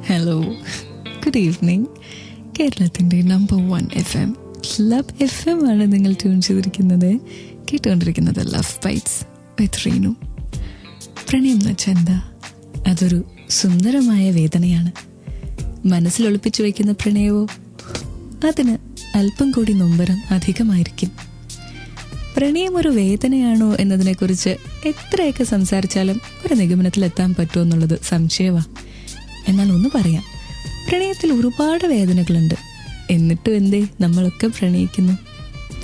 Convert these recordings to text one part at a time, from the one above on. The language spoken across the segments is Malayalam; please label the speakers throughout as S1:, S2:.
S1: Hello, good evening. കേരളത്തിൻ്റെ നമ്പർ 1 FM ക്ലബ് FM ആണ് നിങ്ങൾ ട്യൂൺ ചെയ്തിരിക്കുന്നത്. കേട്ടുകൊണ്ടിരിക്കുന്നത് ലവ് ബൈറ്റ്സ് വിത്ത് റീനു. പ്രണയം എന്ന് വെച്ചാൽ എന്താ? അതൊരു സുന്ദരമായ വേദനയാണ്. മനസ്സിൽ ഒളിപ്പിച്ചു വയ്ക്കുന്ന പ്രണയമോ അതിന് അല്പം കൂടി നൊമ്പരം അധികമായിരിക്കും. പ്രണയം ഒരു വേദനയാണോ എന്നതിനെക്കുറിച്ച് എത്രയൊക്കെ സംസാരിച്ചാലും ഒരു നിഗമനത്തിലെത്താൻ പറ്റുമോ എന്നുള്ളത് സംശയമാണ്. എന്നാൽ ഒന്ന് പറയാം, പ്രണയത്തിൽ ഒരുപാട് വേദനകളുണ്ട്. എന്നിട്ടും എന്തേ നമ്മളൊക്കെ പ്രണയിക്കുന്നു.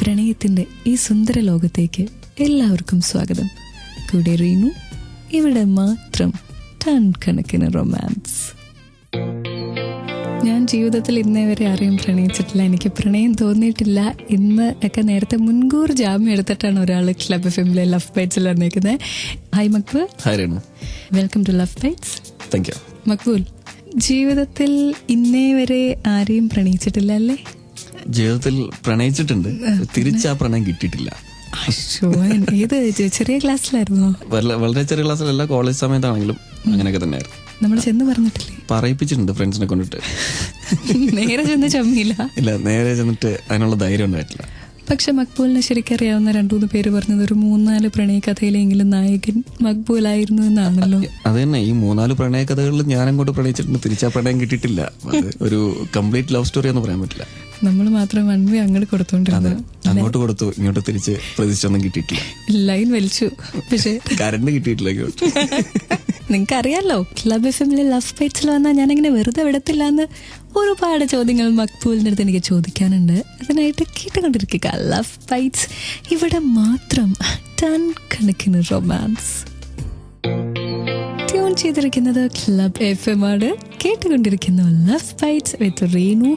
S1: പ്രണയത്തിൻ്റെ ഈ സുന്ദര ലോകത്തേക്ക് എല്ലാവർക്കും സ്വാഗതം. കൂടെ റീനു. ഇവിടെ മാത്രം ടൺ കണക്കിന് റൊമാൻസ്. ഞാൻ ജീവിതത്തിൽ ഇന്നേ വരെ ആരെയും പ്രണയിച്ചിട്ടില്ല. എനിക്ക് പ്രണയം തോന്നിയിട്ടില്ല. ഇന്ന് ഒക്കെ നേരത്തെ മുൻകൂർ ജാമ്യം എടുത്തിട്ടാണ് ഒരാൾ ക്ലബ് എഫ്എമ്മിലെ ലവ് ബൈറ്റ്സിൽ വന്നേക്കുന്നത്. Hi Maqbool. Welcome to love bites.
S2: Thank you.
S1: Maqbool, ജീവിതത്തിൽ ഇന്നേ വരെ ആരെയും പ്രണയിച്ചിട്ടില്ല അല്ലേ?
S2: ജീവിതത്തിൽ പ്രണയിച്ചിട്ടുണ്ട്, തിരിച്ചാ പ്രണയം കിട്ടിയിട്ടില്ല.
S1: ഏത് ചെറിയ ക്ലാസ്സിലായിരുന്നോ?
S2: വളരെ ചെറിയ ക്ലാസ്സിലല്ല, കോളേജ് സമയത്താണെങ്കിലും അങ്ങനെയൊക്കെ തന്നെയായിരുന്നു.
S1: നമ്മൾ ചെന്ന് പറഞ്ഞിട്ടില്ലേ?
S2: പറയിപ്പിച്ചിട്ടുണ്ട് ഫ്രണ്ട്സിനെ കൊണ്ടിട്ട്.
S1: നേരെ ചെന്ന് ചമ്മിയില്ല.
S2: ഇല്ല, നേരെ ചെന്നിട്ട് അതിനുള്ള ധൈര്യം ഉണ്ടായിട്ടില്ല.
S1: പക്ഷെ മക്ബൂലിനെ ശരിക്കറിയാവുന്ന 2-3 പേര് പറഞ്ഞത് ഒരു 3-4 പ്രണയ കഥയിലെങ്കിലും നായകൻ മക്ബൂലായിരുന്നു എന്നാണല്ലോ.
S2: അത് തന്നെ, ഈ 3-4 പ്രണയ കഥകളിൽ ഞാൻ അങ്ങോട്ട് പ്രണയിച്ചിട്ടുണ്ട്, തിരിച്ചാ പ്രണയം കിട്ടിയിട്ടില്ല. ഒരു കംപ്ലീറ്റ് ലവ് സ്റ്റോറി എന്ന് പറയാൻ പറ്റില്ല.
S1: നമ്മൾ മാത്രം വൺവേ അങ്ങോട്ട് കൊടുത്തോണ്ടിരുന്നത്.
S2: അങ്ങോട്ട് കൊടുത്തു, ഇങ്ങോട്ട് തിരിച്ച് പ്രതീക്ഷിച്ചൊന്നും കിട്ടിയിട്ടില്ല.
S1: ലൈൻ വലിച്ചു, പക്ഷെ
S2: കറണ്ട് കിട്ടിയിട്ടില്ല.
S1: നിങ്ങൾക്ക് അറിയാലോ, ക്ലബ് എഫ്എമ്മിലെ ലവ് ബൈറ്റ്സിൽ വന്നാൽ ഞാനങ്ങനെ വെറുതെ വിടത്തില്ല എന്ന് ഒരുപാട് ചോദ്യങ്ങൾ മക്ബൂലിൻ്റെ അടുത്ത് എനിക്ക് ചോദിക്കാനുണ്ട്. അതിനായിട്ട് കേട്ടുകൊണ്ടിരിക്കുക ലവ് ബൈറ്റ്സ്. ഇവിടെ മാത്രം ടൺ കണക്കിന് റൊമാൻസ്. ട്യൂൺ ചെയ്തിരിക്കുന്നത് ക്ലബ് FM ആണ്. കേട്ടുകൊണ്ടിരിക്കുന്നു love bites with Reenu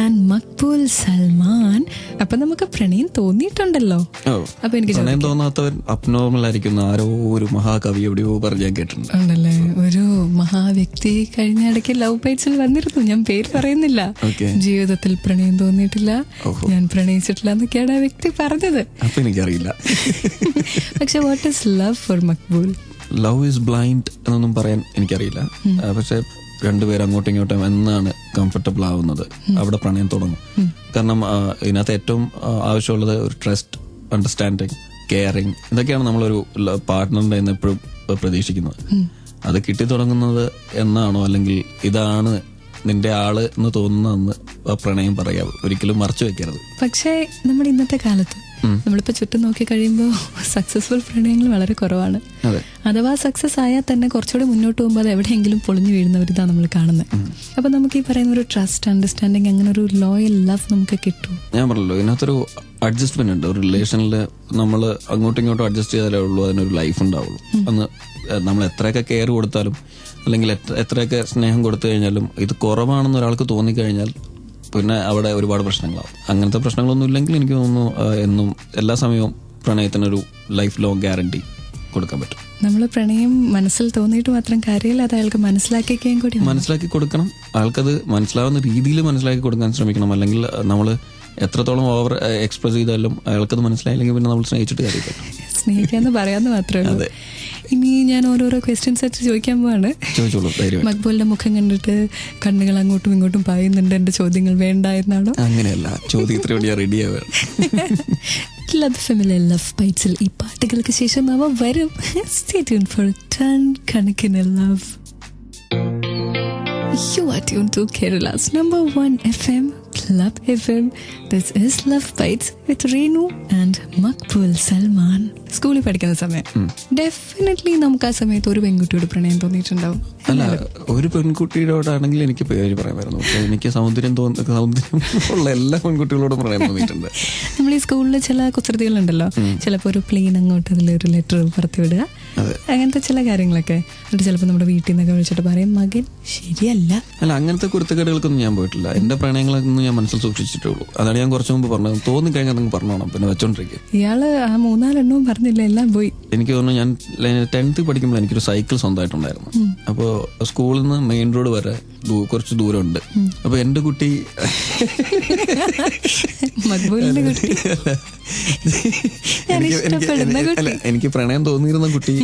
S1: and Maqbool Salman. അപ്പൊ നമുക്ക് പ്രണയം തോന്നിയിട്ടുണ്ടല്ലോ. അപ്പൊ എനിക്ക്
S2: പ്രണയം തോന്നാത്തവൻ അബ്നോർമൽ ആയിരിക്കും ആരോ ഒരു മഹാകവി എവിടെയോ പറഞ്ഞ് ഞാൻ കേട്ടിട്ടുണ്ട്.
S1: ഉണ്ടല്ലേ, ഒരു മഹാവ്യക്തി കഴിഞ്ഞ ഇടയ്ക്ക് ലവ് ബൈറ്റ്സിൽ വന്നിരുന്നു. ഞാൻ പേര് പറയുന്നില്ല. ജീവിതത്തിൽ പ്രണയം തോന്നിയിട്ടില്ല, ഞാൻ പ്രണയിച്ചിട്ടില്ല എന്നൊക്കെയാണ് ആ വ്യക്തി പറഞ്ഞത്.
S2: അപ്പൊ എനിക്കറിയില്ല.
S1: പക്ഷെ what is love for Maqbool?
S2: Love is blind എന്നൊന്നും പറയാൻ എനിക്കറിയില്ല. പക്ഷെ രണ്ടുപേരും അങ്ങോട്ടും ഇങ്ങോട്ടും എന്നാണ് കംഫർട്ടബിൾ ആവുന്നത് അവിടെ പ്രണയം തുടങ്ങും. കാരണം ഇതിനകത്ത് ഏറ്റവും ആവശ്യമുള്ളത് ഒരു ട്രസ്റ്റ്, അണ്ടർസ്റ്റാൻഡിങ്, കെയറിങ്. ഇതൊക്കെയാണ് നമ്മളൊരു പാർട്ട്ണറിന്റെ എപ്പോഴും പ്രതീക്ഷിക്കുന്നത്. അത് കിട്ടി തുടങ്ങുന്നത് എന്നാണോ, അല്ലെങ്കിൽ ഇതാണ് നിന്റെ ആള് എന്ന് തോന്നുന്നതെന്ന് പ്രണയം പറയാവൂ. ഒരിക്കലും മറച്ചു വെക്കരുത്.
S1: പക്ഷേ നമ്മുടെ ഇന്നത്തെ കാലത്ത് നമ്മളിപ്പോ ചുറ്റും നോക്കി കഴിയുമ്പോൾ സക്സസ്ഫുൾ പ്രണയങ്ങൾ വളരെ കുറവാണ്. അഥവാ സക്സസ് ആയാൽ തന്നെ കുറച്ചുകൂടി മുന്നോട്ട് പോകുമ്പോൾ അത് എവിടെയെങ്കിലും പൊളിഞ്ഞു വീഴുന്നവരിതാണ് നമ്മൾ കാണുന്നത്. അപ്പൊ നമുക്ക് ഈ പറയുന്ന ഒരു ട്രസ്റ്റ്, അണ്ടർസ്റ്റാൻഡിങ്, അങ്ങനെ ഒരു ലോയൽ ലവ് നമുക്ക് കിട്ടും.
S2: ഞാൻ പറഞ്ഞല്ലോ, ഇതിനകത്തൊരു അഡ്ജസ്റ്റ്മെന്റ് ഉണ്ട്. ഒരു റിലേഷനിൽ നമ്മൾ അങ്ങോട്ടും ഇങ്ങോട്ടും അഡ്ജസ്റ്റ് ചെയ്താലേ ഉള്ളൂ അതിനൊരു ലൈഫ് ഉണ്ടാവുള്ളൂ. അന്ന് നമ്മൾ എത്രയൊക്കെ കെയർ കൊടുത്താലും അല്ലെങ്കിൽ എത്രയൊക്കെ സ്നേഹം കൊടുത്തു കഴിഞ്ഞാലും ഇത് കുറവാണെന്ന് ഒരാൾക്ക് തോന്നിക്കഴിഞ്ഞാൽ പിന്നെ അവിടെ ഒരുപാട് പ്രശ്നങ്ങളാവും. അങ്ങനത്തെ പ്രശ്നങ്ങളൊന്നും ഇല്ലെങ്കിൽ എനിക്ക് തോന്നുന്നു എന്നും എല്ലാ സമയവും പ്രണയത്തിനൊരു ലൈഫ് ലോങ് ഗ്യാരണ്ടി കൊടുക്കാൻ പറ്റും.
S1: നമ്മൾ പ്രണയം മനസ്സിൽ തോന്നിയിട്ട് മാത്രം കാര്യമില്ല, അത് അയാൾക്ക് മനസ്സിലാക്കിക്കാൻ കൂടി
S2: മനസ്സിലാക്കി കൊടുക്കണം. ആൾക്കത് മനസ്സിലാവുന്ന രീതിയിൽ മനസ്സിലാക്കി കൊടുക്കാൻ ശ്രമിക്കണം. അല്ലെങ്കിൽ നമ്മൾ എത്രത്തോളം ഓവർ എക്സ്പ്രസ് ചെയ്താലും അയാൾക്കത് മനസ്സിലായില്ലെങ്കിൽ പിന്നെ നമ്മൾ സ്നേഹിച്ചിട്ട് കാര്യമില്ല.
S1: സ്നേഹിക്കാന്ന് പറയാന്ന് മാത്രമേ ഉള്ളൂ. ഇനി ഞാൻ ഓരോരോ ക്വസ്റ്റ്യൻസ് വെച്ച് ചോദിക്കാൻ പോവാണ്. മക്ബൂലിന്റെ മുഖം കണ്ടിട്ട് കണ്ണുകൾ അങ്ങോട്ടും ഇങ്ങോട്ടും പായുന്നുണ്ട്. എന്റെ ചോദ്യങ്ങൾ വേണ്ട എന്നാണോ?
S2: അങ്ങനെയല്ല, ചോദ്യത്തിന് റെഡിയാവാണ്.
S1: ക്ലബ് എഫ്എമ്മിലെ ലവ് ബൈറ്റ്സിൽ ഈ പാട്ടുകൾക്ക് ശേഷം അവ വരും. Stay tuned for ടൺ കണക്കിന് love. You are tuned to Kerala's number 1 FM, Club FM. This is Love Bites with Reenu and Maqbool Salman. സ്കൂളിൽ പഠിക്കുന്ന സമയം ഡെഫിനറ്റ്ലി നമുക്ക് ആ സമയത്ത് ഒരു പെൺകുട്ടിയോട് പ്രണയം തോന്നിയിട്ടുണ്ടാവും.
S2: അല്ല, ഒരു പെൺകുട്ടിയോടാണെങ്കിൽ എനിക്ക് പേര് പറയാമായിരുന്നു. പക്ഷെ എനിക്ക് സൗന്ദര്യം ഉള്ള എല്ലാ പെൺകുട്ടികളോടും പ്രണയം തോന്നിയിട്ടുണ്ട്.
S1: നമ്മൾ ഈ സ്കൂളിൽ ചില കുസൃതികളുണ്ടല്ലോ, ചിലപ്പോൾ ഒരു പ്ലെയിൻ അങ്ങോട്ട് അതിലൊരു ലെറ്റർ പറത്തി വിടുക, അങ്ങനത്തെ ചില കാര്യങ്ങളൊക്കെ. എന്നിട്ട് ചിലപ്പോൾ നമ്മുടെ വീട്ടിൽ നിന്നൊക്കെ വിളിച്ചിട്ട് പറയും മകൻ ശരിയല്ല.
S2: അല്ല, അങ്ങനത്തെ കുരുത്തക്കേടുകൾക്കൊന്നും ഞാൻ പോയിട്ടില്ല. എന്റെ പ്രണയങ്ങളൊന്നും ഞാൻ മനസ്സിൽ സൂക്ഷിച്ചിട്ടേ ഉള്ളൂ. അതാണ് ഞാൻ കുറച്ചു മുമ്പ് പറഞ്ഞത്. തോന്നിക്കഴിഞ്ഞാൽ നിങ്ങൾ പറഞ്ഞോണം, പിന്നെ വെച്ചോണ്ടിരിക്കും.
S1: ഇയാള് ആ 3-4 എണ്ണവും പറഞ്ഞില്ല, എല്ലാം പോയി.
S2: എനിക്ക് തോന്നുന്നു ഞാൻ 10th പഠിക്കുമ്പോൾ എനിക്കൊരു സൈക്കിൾ സ്വന്തമായിട്ടുണ്ടായിരുന്നു. അപ്പോൾ സ്കൂളിൽ നിന്ന് മെയിൻ റോഡ് വരെ കുറച്ച് ദൂരമുണ്ട്. അപ്പൊ എന്റെ കുട്ടി
S1: മക്ബൂലിന്റെ കുട്ടി,
S2: എനിക്ക് പ്രണയം തോന്നിയിരുന്ന കുട്ടി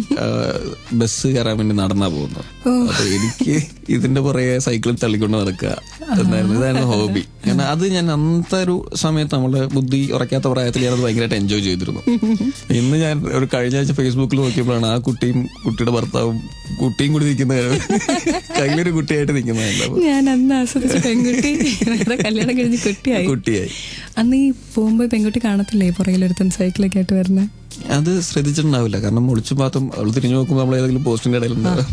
S2: ബസ് കയറാൻ വേണ്ടി നടന്നാ പോകുന്നത്. അപ്പൊ എനിക്ക് ഇതിന്റെ പുറകെ സൈക്കിളിൽ തള്ളിക്കൊണ്ട് നടക്കുക എന്നായിരുന്നു, ഇതായിരുന്നു ഹോബി. കാരണം അത് ഞാൻ അന്നത്തെ ഒരു സമയത്ത് നമ്മുടെ ബുദ്ധി ഉറക്കാത്ത പ്രായത്തിൽ ഞാനത് ഭയങ്കരമായിട്ട് എൻജോയ് ചെയ്തിരുന്നു. ഇന്ന് ഞാൻ ഒരു കഴിഞ്ഞ ആഴ്ച ഫേസ്ബുക്കിൽ നോക്കിയപ്പോഴാണ് ആ കുട്ടിയും കുട്ടിയുടെ ഭർത്താവും കുട്ടിയും കൂടി നിൽക്കുന്ന കയ്യിലൊരു കുട്ടിയായിട്ട് നിൽക്കുന്നതായിരുന്നു.
S1: ഞാൻ അന്ന് ആസ്വദിച്ച പെൺകുട്ടി കല്യാണം കഴിഞ്ഞ് കുട്ടിയായി. അന്ന് ഈ പോകുമ്പോ പെൺകുട്ടി കാണത്തില്ലേ പുറകിലൊരുത്തൻ സൈക്കിളൊക്കെ ആയിട്ട് വരുന്നത്?
S2: അത് ശ്രദ്ധിച്ചിട്ടുണ്ടാവില്ല, കാരണം ഒളിച്ചും പാത്തും അവള് തിരിഞ്ഞു നോക്കുമ്പോൾ നമ്മൾ ഏതെങ്കിലും പോസ്റ്റിന്റെ ഇടയിലുണ്ടാവും.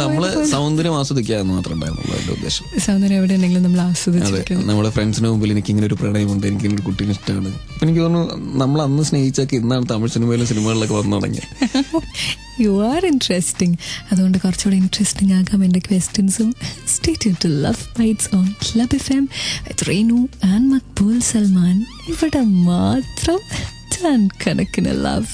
S2: നമ്മള് സൗന്ദര്യം ആസ്വദിക്കുക എന്ന് മാത്രമേ ഉണ്ടായിരുന്നുള്ളൂ എന്റെ ഉദ്ദേശം.
S1: സൗന്ദര്യം എവിടെയെങ്കിലും നമ്മൾ ആസ്വദിച്ചു.
S2: നമ്മുടെ ഫ്രണ്ട്സിന് മുമ്പിൽ എനിക്ക് ഇങ്ങനെ ഒരു പ്രണയമുണ്ട്, എനിക്ക് ഇങ്ങനെ ഒരു കുട്ടീനെ ഇഷ്ടമാണ്. അപ്പൊ എനിക്ക് തോന്നുന്നു നമ്മൾ അന്ന് സ്നേഹിച്ചൊക്കെ ഇന്നാണ് തമിഴ് സിനിമകളിലൊക്കെ വന്നു തുടങ്ങിയത്.
S1: You are interesting. അതുകൊണ്ട് കുറച്ചുകൂടെ ഇൻട്രസ്റ്റിംഗ് ആകാം എൻ്റെ ക്വസ്റ്റ്യൻസും. Stay tuned to love bites on club FM with Reenu and Maqbool Salman. ഇവിടെ മാത്രം ടൺ കണക്കിന് ലവ്.